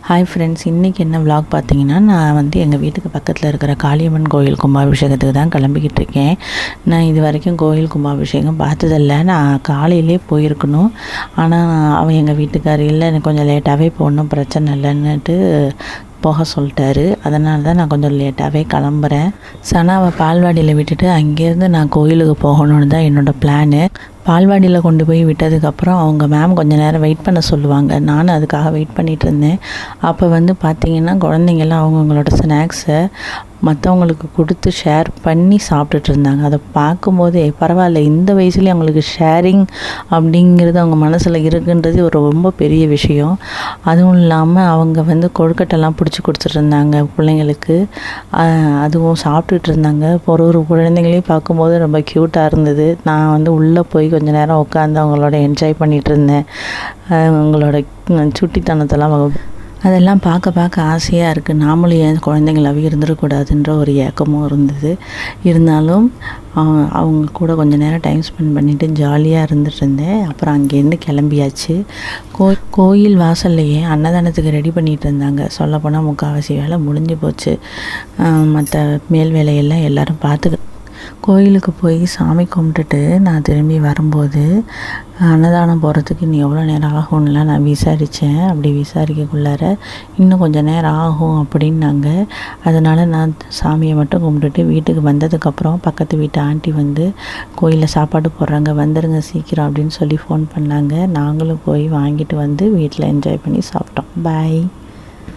Hi friends, இன்றைக்கி என்ன vlog பார்த்தீங்கன்னா, நான் வந்து எங்கள் வீட்டுக்கு பக்கத்தில் இருக்கிற காளியம்மன் கோயில் கும்பாபிஷேகத்துக்கு தான் கிளம்பிக்கிட்டு இருக்கேன். நான் இது வரைக்கும் கோயில் கும்பாபிஷேகம் பார்த்ததில்ல. நான் காலையிலே போயிருக்கணும். ஆனால் அவன் எங்கள் வீட்டுக்கார் இல்லை, எனக்கு கொஞ்சம் லேட்டாகவே போகணும், பிரச்சனை இல்லைன்னுட்டு போக சொல்லிட்டாரு. அதனால தான் நான் கொஞ்சம் லேட்டாகவே கிளம்புறேன். சனாவை பால்வாடியில் விட்டுட்டு அங்கேருந்து நான் கோயிலுக்கு போகணுன்னு தான் என்னோடய பிளானு. பால்வாடியில் கொண்டு போய் விட்டதுக்கப்புறம் அவங்க மேம் கொஞ்சம் நேரம் வெயிட் பண்ண சொல்லுவாங்க. நானும் அதுக்காக வெயிட் பண்ணிகிட்டு இருந்தேன். அப்போ வந்து பார்த்திங்கன்னா, குழந்தைங்கள்லாம் அவங்கவுங்களோட ஸ்நாக்ஸை மற்றவங்களுக்கு கொடுத்து ஷேர் பண்ணி சாப்பிட்டுட்டு இருந்தாங்க. அதை பார்க்கும்போதே பரவாயில்ல, இந்த வயசுலேயே அவங்களுக்கு ஷேரிங் அப்படிங்கிறது அவங்க மனசில் இருக்குன்றது ஒரு ரொம்ப பெரிய விஷயம். அதுவும் இல்லாமல் அவங்க வந்து கொழுக்கட்டெல்லாம் பிடிச்சி கொடுத்துட்டு இருந்தாங்க பிள்ளைங்களுக்கு. அதுவும் சாப்பிட்டுட்டு இருந்தாங்க. ஒரு குழந்தைங்களையும் பார்க்கும்போது ரொம்ப க்யூட்டாக இருந்தது. நான் வந்து உள்ளே போய் கொஞ்சம் நேரம் உட்காந்து அவங்களோட என்ஜாய் பண்ணிகிட்டு இருந்தேன். அவங்களோட சுட்டித்தனத்தெல்லாம் அதெல்லாம் பார்க்க ஆசையாக இருக்குது. நாமளும் ஏன் குழந்தைங்களாவே இருந்துடக்கூடாதுன்ற ஒரு ஏக்கமும் இருந்தது. இருந்தாலும் அவங்க கூட கொஞ்சம் நேரம் டைம் ஸ்பெண்ட் பண்ணிவிட்டு ஜாலியாக இருந்துகிட்டு இருந்தேன். அப்புறம் அங்கேருந்து கிளம்பியாச்சு. கோயில் வாசல்லையே அன்னதானத்துக்கு ரெடி பண்ணிகிட்டு இருந்தாங்க. சொல்லப்போனால் முக்கால்வாசி வேலை முடிஞ்சு போச்சு. மற்ற மேல் வேலையெல்லாம் எல்லோரும் கோயிலுக்கு போய் சாமி கும்பிட்டுட்டு நான் திரும்பி வரும்போது அன்னதானம் போகிறதுக்கு இன்னும் எவ்வளோ நேரம் ஆகும்லாம் நான் விசாரித்தேன். அப்படி விசாரிக்கக்குள்ளார இன்னும் கொஞ்சம் நேரம் ஆகும் அப்படின்னாங்க. அதனால் நான் சாமியை மட்டும் கும்பிட்டுட்டு வீட்டுக்கு வந்ததுக்கப்புறம் பக்கத்து வீட்டு ஆண்டி வந்து கோயிலில் சாப்பாடு போடுறாங்க, வந்துடுங்க சீக்கிரம் அப்படின்னு சொல்லி ஃபோன் பண்ணாங்க. நாங்களும் போய் வாங்கிட்டு வந்து வீட்டில் என்ஜாய் பண்ணி சாப்பிட்டோம். பாய்.